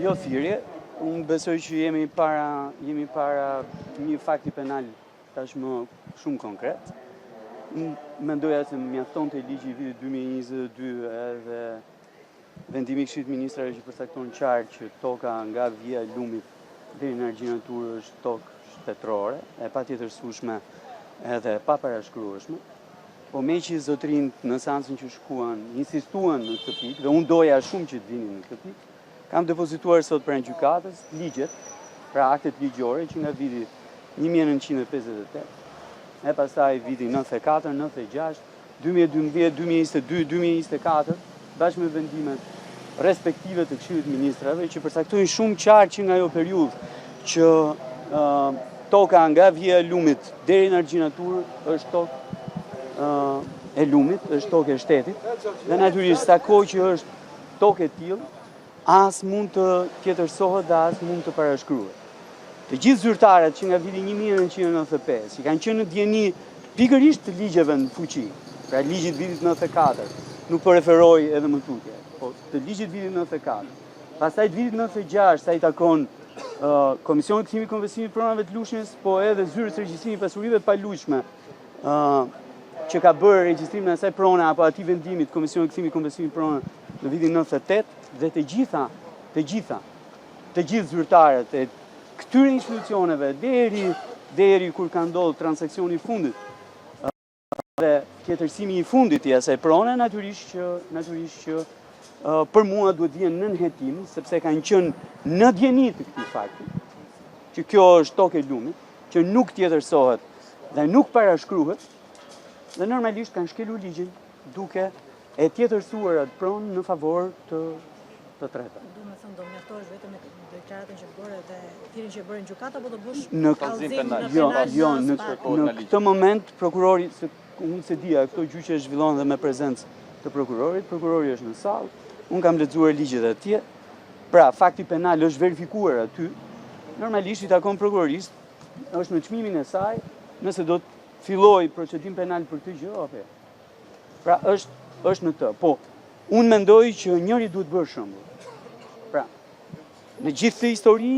Jo thirrje, unë besoj që jemi para një fakti penal tashmë shumë konkret. Mendoja se mjaftonte ligji i vitit 2022 edhe vendimi i Këshillit Ministrave që përcakton qartë që toka nga Via e Lumit deri në Argjinatur është tokë shtetërore, e patjetërsueshme edhe pa parashkrueshme. Po me që zotrinjt në seancën që shkuan, insistuan në këtë pikë, dhe unë doja shumë që të vinin në këtë pikë, kam depozituar sot pranë gjykatës ligjet, pra aktet ligjore që nga viti 1958, e pastaj viti 94, 96, 2012, 2022, 2024, bashkë me vendimet respektive të Këshillit Ministrave që përcaktojnë shumë qartë që nga ajo periudhë që toka nga Via e Lumit deri në Argjinatur është tokë e lumit, është tokë e shtetit, dhe natyrisht sa kohë që është tokë e tillë, as mund të tjetërsohet dhe as mund të parashkruhet. Të gjithë zyrtarët që nga viti 1995, që kanë qenë në dieni pikërisht të ligjeve në fuqi, pra ligjit vitit 94, nuk po referoj edhe më tutje, po të ligjit vitit 94, pastaj vitit 96, sa i takon Komisioni Kthimi Konversimit Pronave të Lushnjës, po edhe zyrës regjistrimit pasurive pa lujshme, që ka bërë regjistrimin e asaj prone apo atij vendimit Komisioni Kthimi Konversimit Pronave në vitin 98 dhe të gjithë zyrtarët e këtyre institucioneve deri kur ka ndodhur transaksioni i fundit dhe tjetërsimi i fundit i asaj prone, natyrisht që për mua duhet vjen në nënhetim, sepse kanë qenë në dieni të këtij fakti, që kjo është tokë e lumit, që nuk tjetërsohet dhe nuk parashkruhet, dhe normalisht kanë shkelur ligjin duke e tjetërsuar atë pronë në favor të tretëve. Do të thënë do mjaftohesh vetëm me deklaratën që bëre dhe thirrjen që bëre në gjykatë apo do bësh në kallëzim penal? penal? Jo, në këtë moment prokurori, unë se dia, këto gjyqe zhvillohen dhe me prezencë të prokurorit, prokurori është në sallë, unë kam lexuar ligjet atje. Pra, fakti penal është verifikuar aty. Normalisht i takon prokurorisë, është në çmimin e saj, nëse do të filloj procedim penal për këtë gjë, apo. Pra, është në të. Po, unë mendoj që njëri duhet bërë shembull. Pra, në gjithë të histori,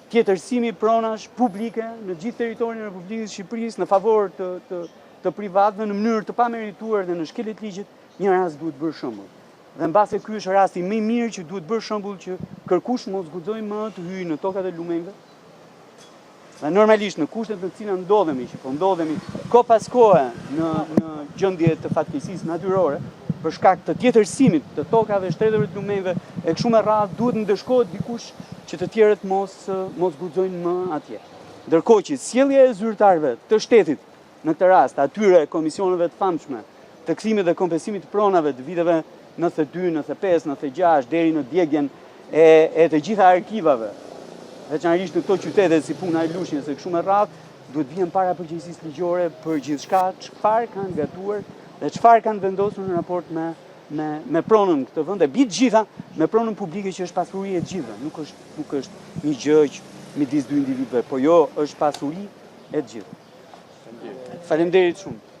tjetërsimi pronash publike në gjithë territorin e Republikës së Shqipërisë në favor të privatëve në mënyrë të pamerituar dhe në shkelje të ligjit, një rast duhet bërë shembull. Dhe mbase ky është rasti më i mirë që duhet bërë shembull që kërkush mos guxojë më të hyjë në tokat e lumenjve. Dhe normalisht në kushtet në të cilat ndodhemi, që po ndodhemi kohë pas kohe në gjendje të fatkeqësisë natyrore, për shkak të tjetërsimit të tokave, shtretëve të lumenjve e kështu me radhë, duhet ndeshkohet dikush që të tjerët mos guxojnë më atje. Ndërkohë që sjellja e zyrtarëve të shtetit në këtë rast, atyre komisioneve të famshme të kthimit dhe kompensimit të pronave të viteve 92, 95, 96 deri në djegjen e të gjitha arkivave, veçanërisht në këto qytete si puna e Lushnjës e kështu me radhë, duhet vjen para përgjegjësisë ligjore për gjithçka, çfarë kanë gatuar dhe çfarë kanë vendosur në raport me pronën në këtë vend, e mbi të gjitha me pronën publike që është pasuri e të gjithëve, nuk është një gjë që midis dy individëve, po jo është pasuri e të gjithëve. Faleminderit shumë.